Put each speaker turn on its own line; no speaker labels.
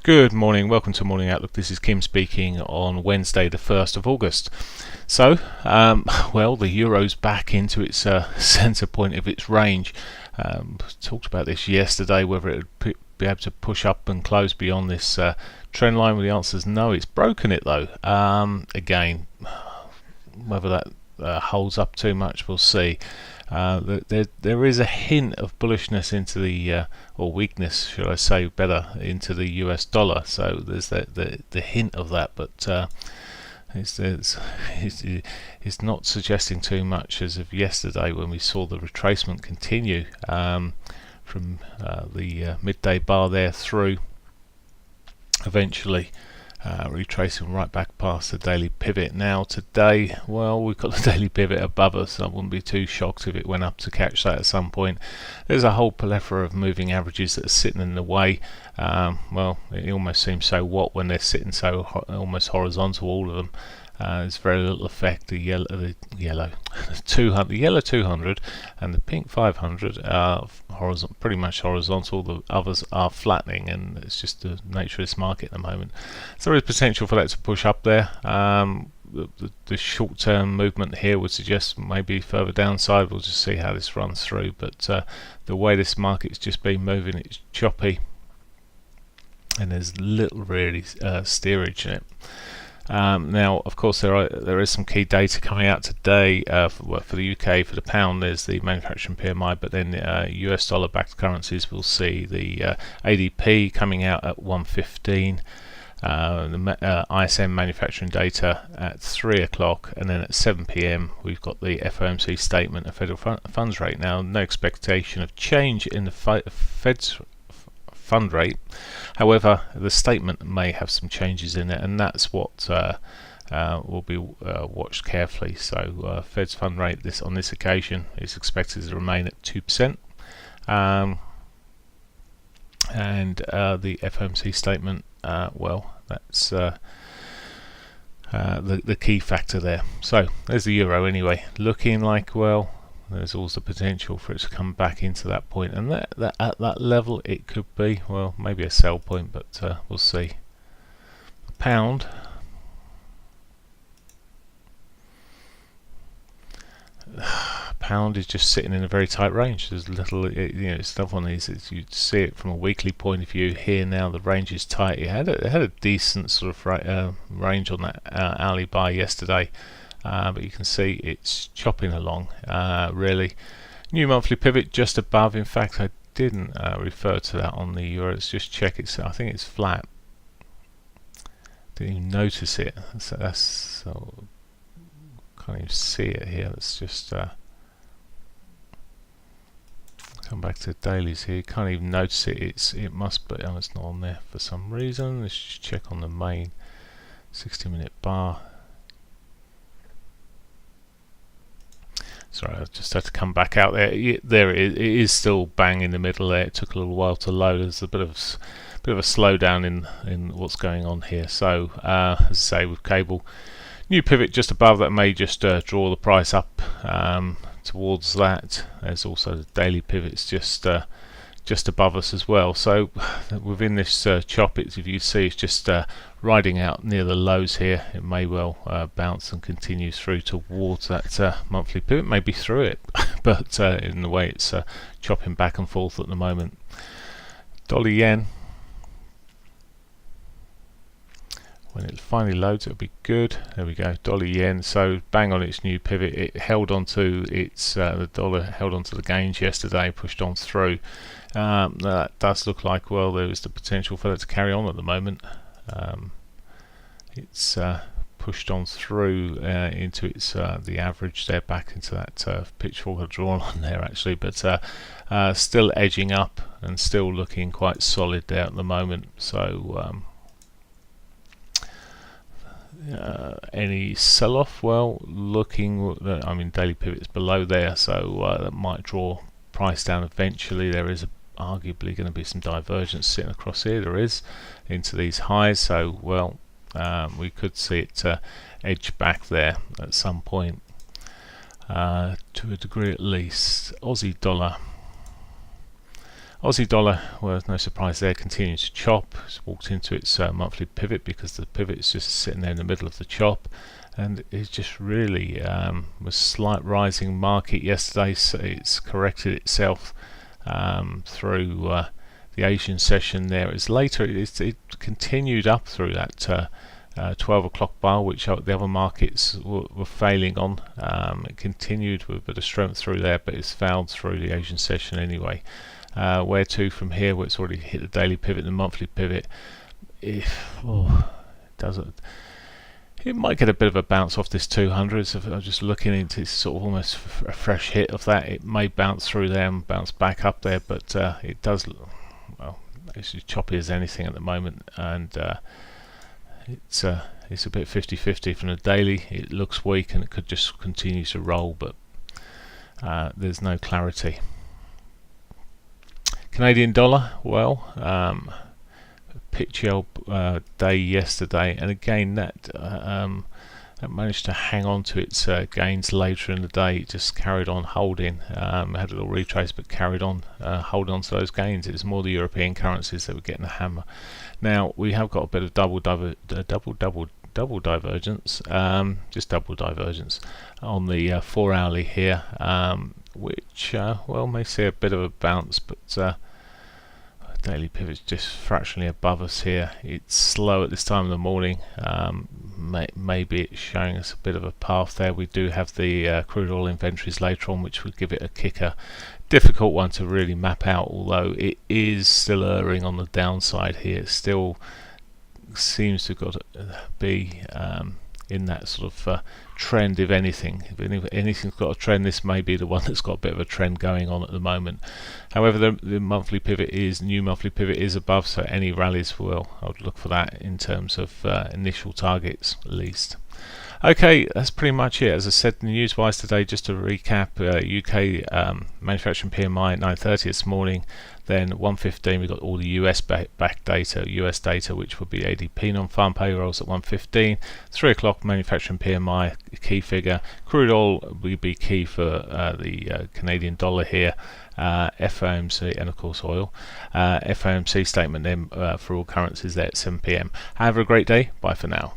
Good morning, welcome to Morning Outlook. This is Kim speaking on Wednesday the 1st of August. So, well, the Euro's back into its centre point of its range. Talked about this yesterday, whether it would be able to push up and close beyond this trend line. Well, the answer is no, it's broken it though. Again, whether that holds up too much, we'll see. There is a hint of bullishness into the or weakness, should I say better, into the US dollar. So there's the hint of that, but it's not suggesting too much as of yesterday when we saw the retracement continue from the midday bar there through, eventually retracing right back past the daily pivot. Now today, well, we've got the daily pivot above us. I wouldn't be too shocked if it went up to catch that at some point. There's a whole plethora of moving averages that are sitting in the way. Well, it almost seems so what when they're sitting so almost horizontal, all of them. There's very little effect. The yellow 200 and the pink 500 are pretty much horizontal. The others are flattening, and it's just the nature of this market at the moment. So there is potential for that to push up there. The short-term movement here would suggest maybe further downside. We'll just see how this runs through. But the way this market's just been moving, it's choppy, and there's little really steerage in it. Now, of course, there is some key data coming out today for the UK. For the pound, there's the manufacturing PMI, but then US dollar-backed currencies, we'll see the ADP coming out at 1:15, the ISM manufacturing data at 3 o'clock, and then at 7 p.m. we've got the FOMC statement of federal funds rate. Now, no expectation of change in the Fed's fund rate. However, the statement may have some changes in it, and that's what will be watched carefully. So Fed's fund rate on this occasion is expected to remain at 2%, and the FOMC statement, well, that's the key factor there. So there's the euro anyway, looking like, well, there's also potential for it to come back into that point, and that at that level it could be, well, maybe a sell point, but we'll see. Pound, pound is just sitting in a very tight range. There's little, it's another one of these. You see it from a weekly point of view. Here now, the range is tight. It had a decent sort of range on that hourly buy yesterday. But you can see it's chopping along, really. New monthly pivot just above. In fact, I didn't refer to that on the euro. Let's just check it. So I think it's flat. Didn't even notice it. So can't even see it here. Let's just come back to the dailies here. Can't even notice it. It must be. Oh, it's not on there for some reason. Let's just check on the main 60-minute bar. Sorry, I just had to come back out there. There it is. It is still bang in the middle there. It took a little while to load. There's a bit of a slowdown in what's going on here. So, as I say, with cable, new pivot just above that may just draw the price up towards that. There's also the daily pivots just above us as well. So within this chop, if you see, it's just riding out near the lows here. It may well bounce and continue through towards that monthly pivot, maybe through it, but in the way it's chopping back and forth at the moment. Dollar yen, when it finally loads, it'll be good. There we go, dollar yen. So bang on its new pivot. It held onto its the dollar held onto the gains yesterday, pushed on through. That does look like, well, there is the potential for that to carry on at the moment. It's pushed on through into its the average there, back into that pitchfork I've drawn on there actually, but still edging up and still looking quite solid there at the moment. So any sell-off, well, looking, I mean, daily pivot's below there, so that might draw price down eventually. There is arguably going to be some divergence sitting across here. There is into these highs, so well, we could see it edge back there at some point, to a degree at least. Aussie dollar, Aussie dollar, well, no surprise there, continues to chop. It's walked into its monthly pivot because the pivot is just sitting there in the middle of the chop, and it just really was slight rising market yesterday. So it's corrected itself through the Asian session there. It's later, it continued up through that 12 o'clock bar, which the other markets were failing on. It continued with a bit of strength through there, but it's failed through the Asian session anyway. Where to from here? Where it's already hit the daily pivot, the monthly pivot. If it doesn't, it might get a bit of a bounce off this 200. So if I'm just looking into sort of almost a fresh hit of that, it may bounce through there and bounce back up there, but it does. Well, it's as choppy as anything at the moment, and it's a bit 50-50 from the daily. It looks weak and it could just continue to roll, but there's no clarity. Canadian dollar, well, pitch day yesterday, and again that managed to hang on to its gains later in the day. It just carried on holding, had a little retrace but carried on holding on to those gains. It was more the European currencies that were getting a hammer. Now we have got a bit of double divergence, just double divergence on the 4 hourly here, which well, may see a bit of a bounce, but daily pivot's just fractionally above us here. It's slow at this time of the morning. Maybe it's showing us a bit of a path there. We do have the crude oil inventories later on, which would give it a kicker. Difficult one to really map out, although it is still erring on the downside here. It still seems to have got to be in that sort of trend. If anything's got a trend, this may be the one that's got a bit of a trend going on at the moment. However, the monthly pivot new monthly pivot is above, so any rallies I would look for that in terms of initial targets at least. Okay, that's pretty much it. As I said, news-wise today, just to recap, UK manufacturing PMI at 9:30 this morning. Then 1:15 we got all the US US data, which would be ADP non-farm payrolls at 1:15. 3 o'clock manufacturing PMI key figure. Crude oil will be key for the Canadian dollar here. FOMC and of course oil. FOMC statement then for all currencies there at 7 p.m. Have a great day. Bye for now.